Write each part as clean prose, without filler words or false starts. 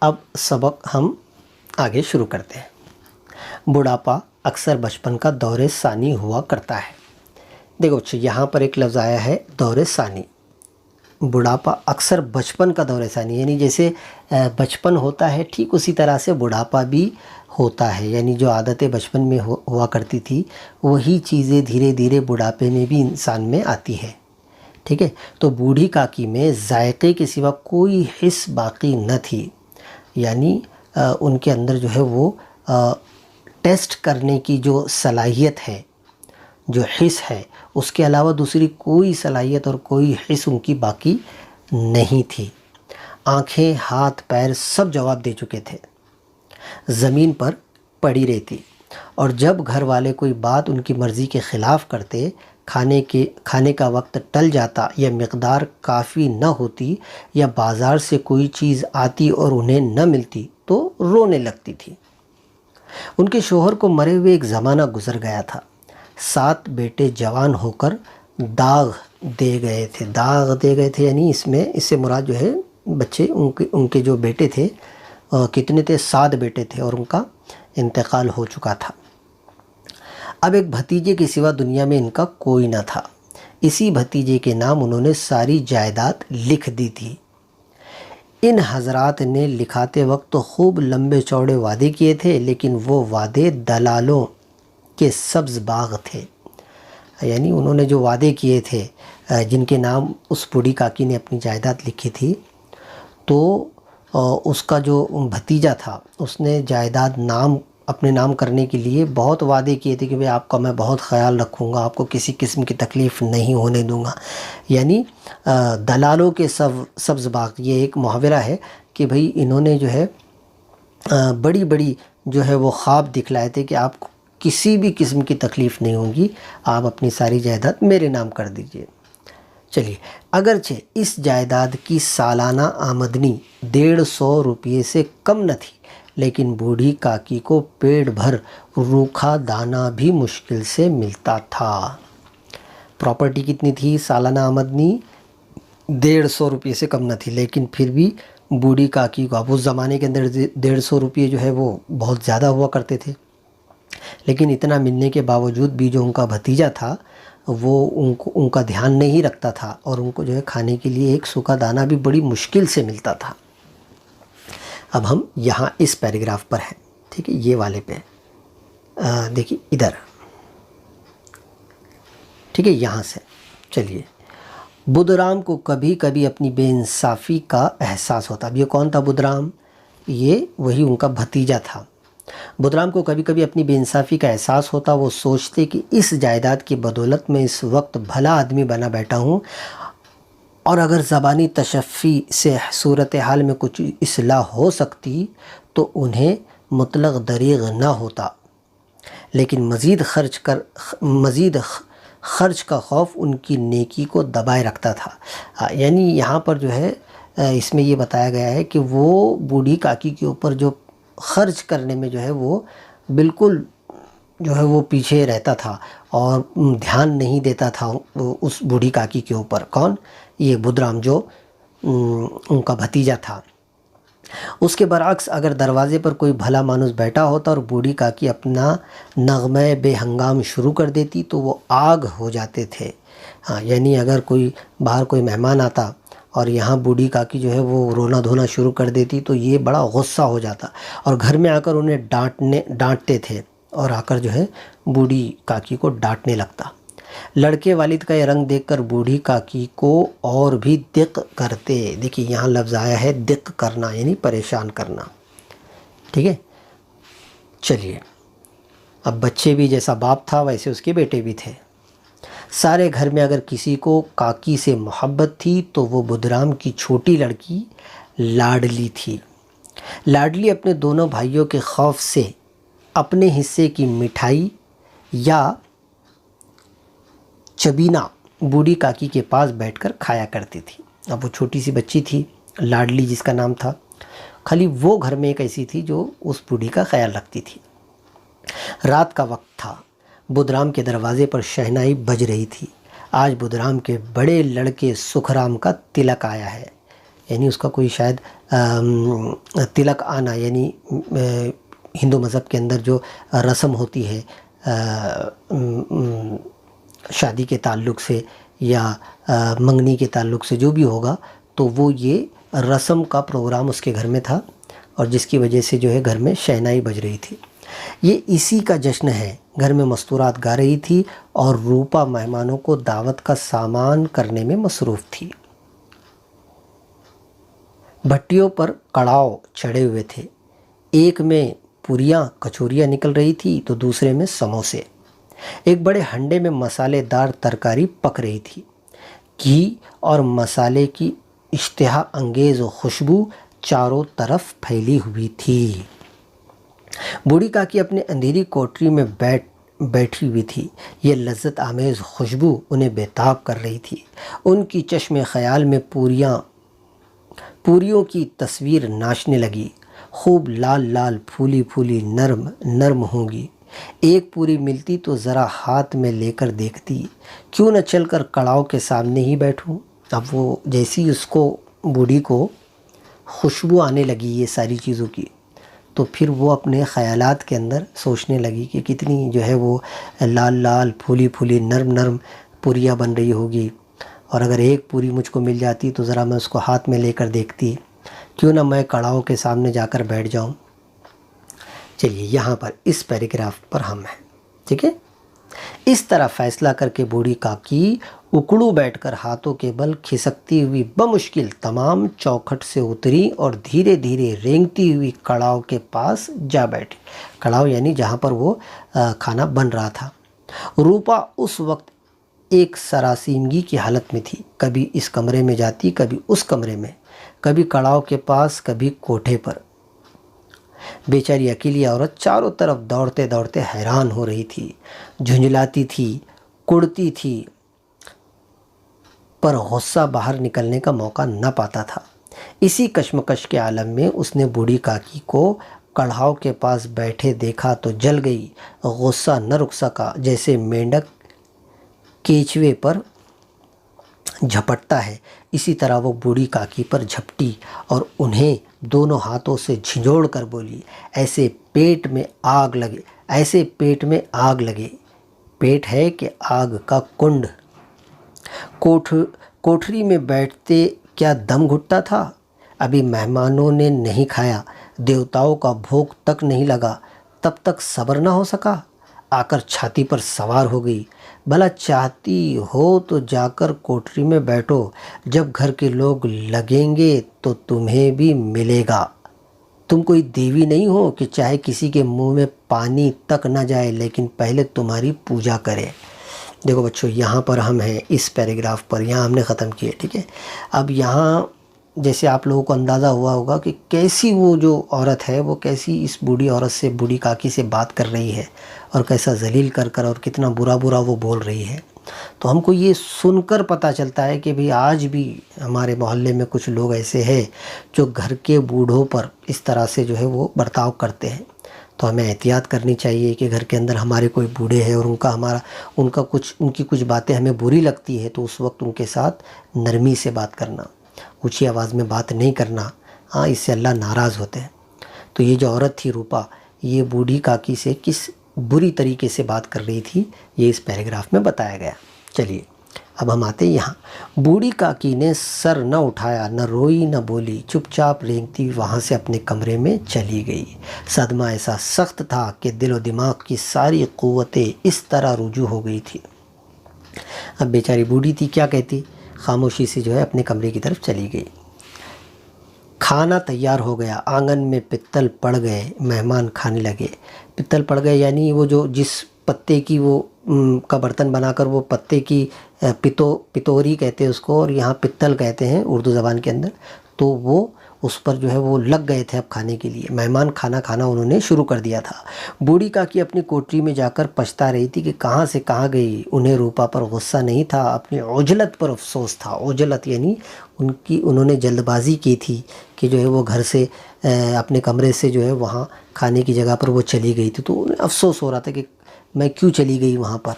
अब सबक हम आगे शुरू करते हैं। बुढ़ापा अक्सर बचपन का दौरे सानी हुआ करता है। देखो बच्चों, यहाँ पर एक लफ्ज़ आया है दौरे सानी। बुढ़ापा अक्सर बचपन का दौरे सानी, यानी जैसे बचपन होता है ठीक उसी तरह से बुढ़ापा भी होता है। यानी जो आदतें बचपन में हुआ करती थी वही चीज़ें धीरे धीरे बुढ़ापे में भी इंसान में आती है। ठीक है, तो बूढ़ी काकी में जायके के सिवा कोई हिस्स बाकी न थी। यानी उनके अंदर जो है वो टेस्ट करने की जो सलाहियत है, जो हिस्स है, उसके अलावा दूसरी कोई सलाहियत और कोई हिस्स उनकी बाकी नहीं थी। आंखें, हाथ, पैर सब जवाब दे चुके थे। ज़मीन पर पड़ी रहती और जब घर वाले कोई बात उनकी मर्ज़ी के ख़िलाफ़ करते, खाने का वक्त टल जाता या मिक़दार काफ़ी न होती या बाज़ार से कोई चीज़ आती और उन्हें न मिलती तो रोने लगती थी। उनके शोहर को मरे हुए एक ज़माना गुज़र गया था। 7 बेटे जवान होकर दाग दे गए थे। दाग दे गए थे यानी इससे मुराद जो है बच्चे, उनके जो बेटे थे कितने थे? 7 बेटे थे और उनका इंतकाल हो चुका था। अब एक भतीजे के सिवा दुनिया में इनका कोई न था। इसी भतीजे के नाम उन्होंने सारी जायदाद लिख दी थी। इन हजरात ने लिखाते वक्त तो खूब लंबे चौड़े वादे किए थे, लेकिन वो वादे दलालों के सब्ज़ बाग थे। यानी उन्होंने जो वादे किए थे, जिनके नाम उस बूढ़ी काकी ने अपनी जायदाद लिखी थी, तो उसका जो भतीजा था उसने जायदाद अपने नाम करने के लिए बहुत वादे किए थे कि भाई आपका मैं बहुत ख़याल रखूँगा, आपको किसी किस्म की तकलीफ़ नहीं होने दूँगा। यानी दलालों के सब्ज़ बाग, ये एक मुहावरा है कि भाई इन्होंने जो है बड़ी बड़ी जो है वो ख्वाब दिखलाए थे कि आपको किसी भी किस्म की तकलीफ़ नहीं होगी, आप अपनी सारी जायदाद मेरे नाम कर दीजिए। चलिए, अगरचे इस जायदाद की सालाना आमदनी 150 रुपये से कम न थी, लेकिन बूढ़ी काकी को पेट भर रूखा दाना भी मुश्किल से मिलता था। प्रॉपर्टी कितनी थी? सालाना आमदनी 150 रुपये से कम न थी, लेकिन फिर भी बूढ़ी काकी को, अब उस ज़माने के अंदर 150 रुपये जो है वो बहुत ज़्यादा हुआ करते थे, लेकिन इतना मिलने के बावजूद भी जो उनका भतीजा था वो उनका ध्यान नहीं रखता था और उनको जो है खाने के लिए एक सूखा दाना भी बड़ी मुश्किल से मिलता था। अब हम यहाँ इस पैराग्राफ पर हैं, ठीक है, ये वाले पे देखिए इधर, ठीक है, यहाँ से चलिए। बुधराम को कभी कभी अपनी बेइंसाफ़ी का एहसास होता। अब ये कौन था बुधराम? ये वही उनका भतीजा था। बुधराम को कभी कभी अपनी बेइंसाफ़ी का एहसास होता। वो सोचते कि इस जायदाद की बदौलत मैं इस वक्त भला आदमी बना बैठा हूँ और अगर ज़बानी तशफ़ी से सूरत हाल में कुछ इस्लाह हो सकती तो उन्हें मुतलक दरीग़ न होता, लेकिन मज़ीद खर्च का खौफ उनकी नेकी को दबाए रखता था। यानी यहाँ पर जो है इसमें ये बताया गया है कि वो बूढ़ी काकी के ऊपर जो खर्च करने में जो है वो बिल्कुल जो है वो पीछे रहता था और ध्यान नहीं देता था उस बूढ़ी काकी के ऊपर। कौन? ये बुधराम, जो उनका भतीजा था। उसके बरअक्स अगर दरवाज़े पर कोई भला मानुस बैठा होता और बूढ़ी काकी अपना नग़मे बेहंगाम शुरू कर देती तो वो आग हो जाते थे। हाँ, यानी अगर बाहर कोई मेहमान आता और यहाँ बूढ़ी काकी जो है वो रोना धोना शुरू कर देती तो ये बड़ा गुस्सा हो जाता और घर में आकर उन्हें डांटते थे और आकर जो है बूढ़ी काकी को डांटने लगता। लड़के वालिद का ये रंग देखकर बूढ़ी काकी को और भी दिक करते। देखिए यहाँ लफ्ज़ आया है दिक करना, यानी परेशान करना। ठीक है, चलिए, अब बच्चे भी जैसा बाप था वैसे उसके बेटे भी थे। सारे घर में अगर किसी को काकी से मोहब्बत थी तो वो बुधराम की छोटी लड़की लाडली थी। लाडली अपने दोनों भाइयों के खौफ से अपने हिस्से की मिठाई या चबीना बूढ़ी काकी के पास बैठकर खाया करती थी। अब वो छोटी सी बच्ची थी, लाडली जिसका नाम था, खाली वो घर में एक ऐसी थी जो उस बूढ़ी का ख्याल रखती थी। रात का वक्त था। बुधराम के दरवाज़े पर शहनाई बज रही थी। आज बुधराम के बड़े लड़के सुखराम का तिलक आया है, यानी उसका कोई शायद तिलक आना यानी हिंदू मज़हब के अंदर जो रस्म होती है शादी के ताल्लुक़ से या मंगनी के ताल्लुक़ से जो भी होगा, तो वो ये रस्म का प्रोग्राम उसके घर में था और जिसकी वजह से जो है घर में शहनाई बज रही थी। ये इसी का जश्न है। घर में मस्तूरात गा रही थी और रूपा मेहमानों को दावत का सामान करने में मसरूफ़ थी। भट्टियों पर कड़ाव चढ़े हुए थे। एक में पूरियाँ कचौरियाँ निकल रही थी तो दूसरे में समोसे। एक बड़े हंडे में मसालेदार तरकारी पक रही थी। घी और मसाले की इश्तिहा अंगेज़ खुशबू चारों तरफ फैली हुई थी। बूढ़ी काकी अपने अंधेरी कोठरी में बैठी हुई थी। ये लज्जत आमेज़ खुशबू उन्हें बेताब कर रही थी। उनकी चश्मे ख़याल में पूरियों की तस्वीर नाचने लगी। खूब लाल लाल फूली फूली नरम नरम होंगी। एक पूरी मिलती तो ज़रा हाथ में लेकर देखती, क्यों न चलकर कड़ाव के सामने ही बैठूं। अब वो जैसी उसको बूढ़ी को खुशबू आने लगी ये सारी चीज़ों की, तो फिर वो अपने ख़यालात के अंदर सोचने लगी कि कितनी जो है वो लाल लाल फूली फूली नरम नरम पूरियाँ बन रही होगी, और अगर एक पूरी मुझको मिल जाती तो ज़रा मैं उसको हाथ में लेकर देखती, क्यों ना मैं कड़ाव के सामने जाकर बैठ जाऊं। चलिए यहाँ पर इस पैराग्राफ पर हम हैं, ठीक है। इस तरह फैसला करके बूढ़ी काकी उकड़ू बैठकर हाथों के बल खिसकती हुई बमुश्किल तमाम चौखट से उतरी और धीरे धीरे रेंगती हुई कड़ाव के पास जा बैठी। कड़ाव यानी जहाँ पर वो खाना बन रहा था। रूपा उस वक्त एक सरासीमगी की हालत में थी। कभी इस कमरे में जाती, कभी उस कमरे में, कभी कड़ाव के पास, कभी कोठे पर। बेचारी अकेली औरत चारों तरफ दौड़ते दौड़ते हैरान हो रही थी, झुंझलाती थी, कुड़ती थी, पर गुस्सा बाहर निकलने का मौका न पाता था। इसी कश्मकश के आलम में उसने बूढ़ी काकी को कड़ाव के पास बैठे देखा तो जल गई। गुस्सा न रुक सका। जैसे मेंढक केचुए पर झपटता है, इसी तरह वो बूढ़ी काकी पर झपटी और उन्हें दोनों हाथों से झिंझोड़ कर बोली, ऐसे पेट में आग लगे, ऐसे पेट में आग लगे। पेट है कि आग का कुंड। कोठरी में बैठते क्या दम घुटता था। अभी मेहमानों ने नहीं खाया, देवताओं का भोग तक नहीं लगा, तब तक सब्र न हो सका। आकर छाती पर सवार हो गई। भला चाहती हो तो जाकर कोठरी में बैठो, जब घर के लोग लगेंगे तो तुम्हें भी मिलेगा। तुम कोई देवी नहीं हो कि चाहे किसी के मुंह में पानी तक न जाए लेकिन पहले तुम्हारी पूजा करे। देखो बच्चों, यहाँ पर हम हैं इस पैराग्राफ पर, यहाँ हमने ख़त्म किया, ठीक है। अब यहाँ जैसे आप लोगों को अंदाज़ा हुआ होगा कि कैसी वो जो औरत है वो कैसी इस बूढ़ी औरत से, बूढ़ी काकी से बात कर रही है और कैसा जलील कर कर और कितना बुरा बुरा वो बोल रही है। तो हमको ये सुनकर पता चलता है कि भाई आज भी हमारे मोहल्ले में कुछ लोग ऐसे हैं जो घर के बूढ़ों पर इस तरह से जो है वो बर्ताव करते हैं। तो हमें एहतियात करनी चाहिए कि घर के अंदर हमारे कोई बूढ़े हैं और उनकी कुछ बातें हमें बुरी लगती है तो उस वक्त उनके साथ नरमी से बात करना, ऊंची आवाज़ में बात नहीं करना। हाँ, इससे अल्लाह नाराज़ होते हैं। तो ये जो औरत थी रूपा, ये बूढ़ी काकी से किस बुरी तरीके से बात कर रही थी, ये इस पैराग्राफ में बताया गया। चलिए अब हम आते हैं यहाँ। बूढ़ी काकी ने सर न उठाया, न रोई न बोली, चुपचाप रेंगती वहाँ से अपने कमरे में चली गई। सदमा ऐसा सख्त था कि दिलो दिमाग की सारी क़ुव्वतें इस तरह रुजू हो गई थी। अब बेचारी बूढ़ी थी, क्या कहती, खामोशी से जो है अपने कमरे की तरफ चली गई। खाना तैयार हो गया। आंगन में पित्तल पड़ गए, मेहमान खाने लगे। पित्तल पड़ गए यानी वो जो जिस पत्ते की वो का बर्तन बनाकर वो पत्ते की पितोरी कहते हैं उसको, और यहाँ पित्तल कहते हैं उर्दू ज़बान के अंदर। तो वो उस पर जो है वो लग गए थे अब खाने के लिए। मेहमान खाना खाना उन्होंने शुरू कर दिया था। बूढ़ी काकी अपनी कोठरी में जाकर पछता रही थी कि कहाँ से कहाँ गई। उन्हें रूपा पर गुस्सा नहीं था, अपनी ओजलत पर अफसोस था। ओजलत यानी उन्होंने जल्दबाजी की थी कि जो है वो घर से अपने कमरे से जो है वहाँ खाने की जगह पर वो चली गई थी। तो उन्हें अफसोस हो रहा था कि मैं क्यों चली गई वहाँ पर।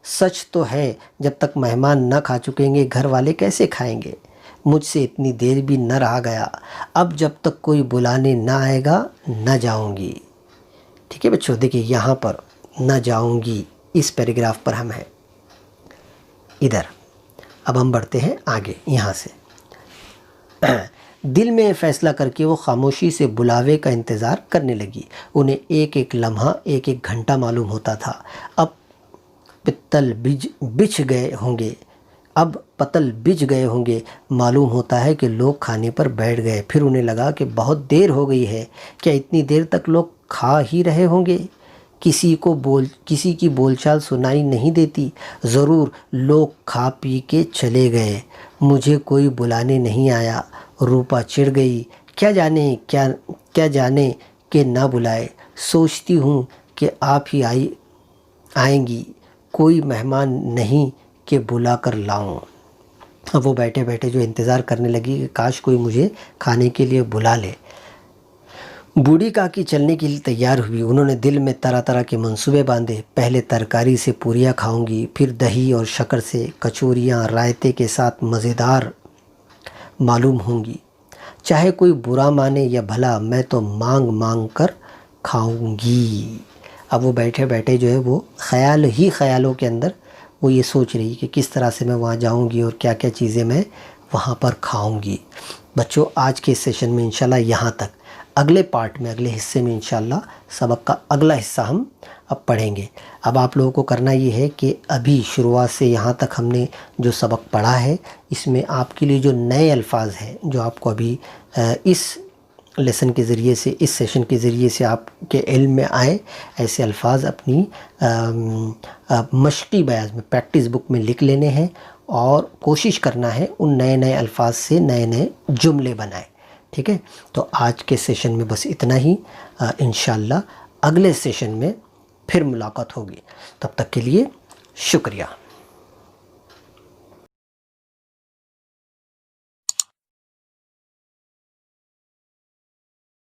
सच तो है, जब तक मेहमान न खा चुकेंगे घर वाले कैसे खाएंगे। मुझसे इतनी देर भी न रहा गया, अब जब तक कोई बुलाने ना आएगा न जाऊंगी। ठीक है बच्चों, देखिए यहाँ पर न जाऊंगी, इस पैराग्राफ पर हम हैं इधर। अब हम बढ़ते हैं आगे यहाँ से। दिल में फैसला करके वो खामोशी से बुलावे का इंतज़ार करने लगी। उन्हें एक एक लम्हा एक एक घंटा मालूम होता था। अब पत्तल बिछ गए होंगे, अब पतल बिछ गए होंगे। मालूम होता है कि लोग खाने पर बैठ गए। फिर उन्हें लगा कि बहुत देर हो गई है। क्या इतनी देर तक लोग खा ही रहे होंगे? किसी की बोलचाल सुनाई नहीं देती। ज़रूर लोग खा पी के चले गए, मुझे कोई बुलाने नहीं आया। रूपा चिढ़ गई। क्या जाने कि ना बुलाए। सोचती हूँ कि आप ही आएंगी, कोई मेहमान नहीं कि बुला कर लाऊं। अब वो बैठे बैठे जो इंतज़ार करने लगी कि काश कोई मुझे खाने के लिए बुला ले। बूढ़ी काकी चलने के लिए तैयार हुई। उन्होंने दिल में तरह तरह के मंसूबे बांधे। पहले तरकारी से पूरियाँ खाऊंगी, फिर दही और शक्कर से कचौरियाँ रायते के साथ मज़ेदार मालूम होंगी। चाहे कोई बुरा माने या भला, मैं तो मांग मांग कर खाऊंगी। अब वो बैठे बैठे जो है वो ख्यालों के अंदर वो ये सोच रही कि किस तरह से मैं वहाँ जाऊंगी और क्या क्या चीज़ें मैं वहाँ पर खाऊंगी। बच्चों, आज के सेशन में इंशाल्लाह यहाँ तक। अगले पार्ट में, अगले हिस्से में इंशाल्लाह सबक का अगला हिस्सा हम अब पढ़ेंगे। अब आप लोगों को करना ये है कि अभी शुरुआत से यहाँ तक हमने जो सबक पढ़ा है, इसमें आपके लिए जो नए अल्फाज हैं जो आपको अभी इस लेसन के ज़रिए से, इस सेशन के ज़रिए से आपके इल्म में आए, ऐसे अल्फाज अपनी मश्क़ी बयान में, प्रैक्टिस बुक में लिख लेने हैं और कोशिश करना है उन नए नए अल्फाज से नए नए जुमले बनाएं। ठीक है, तो आज के सेशन में बस इतना ही। इंशाअल्लाह अगले सेशन में फिर मुलाकात होगी। तब तक के लिए शुक्रिया।